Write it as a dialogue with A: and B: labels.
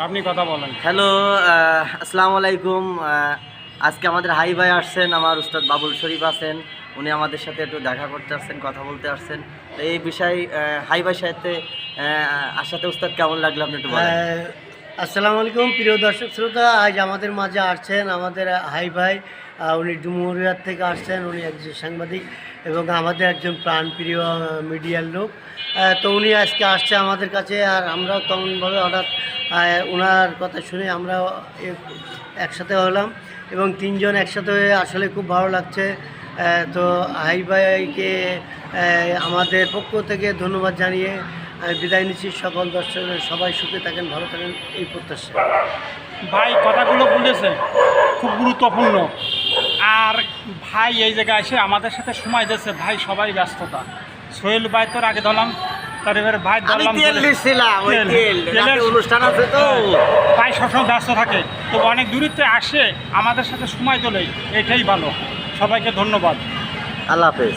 A: আপনি কথা বলেন।
B: হ্যালো, আসসালামু আলাইকুম। আজকে আমাদের হাই ভাই আসছেন, আমার উস্তাদ বাবুল শরীফ আছেন, উনি আমাদের সাথে একটু দেখা করতে আসছেন, কথা বলতে আসছেন। তো এই বিষয়ে হাই ভাই সাথে আসাতে উস্তাদ কেমন লাগলো আপনি একটু বলেন।
C: আসসালামু আলাইকুম প্রিয় দর্শক শ্রোতা, আজ আমাদের মাঝে আসছেন আমাদের হাই ভাই। উনি ডুমুরিয়ার থেকে আসছেন, উনি একজন সাংবাদিক এবং আমাদের একজন প্রাণপ্রিয় মিডিয়ার লোক। তো উনি আজকে আসছে আমাদের কাছে, আর আমরা তেমনভাবে হঠাৎ ওনার কথা শুনে আমরা একসাথে হলাম এবং তিনজন একসাথে হয়ে আসলে খুব ভালো লাগছে। তো হাই ভাইকে আমাদের পক্ষ থেকে ধন্যবাদ জানিয়ে আমি বিদায় নিচ্ছি। সকল দর্শকের সবাই সুখে থাকেন, ভালো থাকেন এই প্রত্যাশা।
A: ভাই কথাগুলো বলেছে খুব গুরুত্বপূর্ণ। আর ভাই এই জায়গায় এসে আমাদের সাথে সময় দিয়েছে। ভাই সবাই ব্যস্ততা, সোহেল ভাই তোর আগে ধরলাম, তার এবারে ভাই ধরলাম, তেলের
B: অনুষ্ঠান আছে তো
A: ভাই সবসময় ব্যস্ত থাকে, তো অনেক দূরিত্বে আসে আমাদের সাথে সময় তোলে, এটাই ভালো। সবাইকে ধন্যবাদ।
B: আল্লাহ হাফেজ।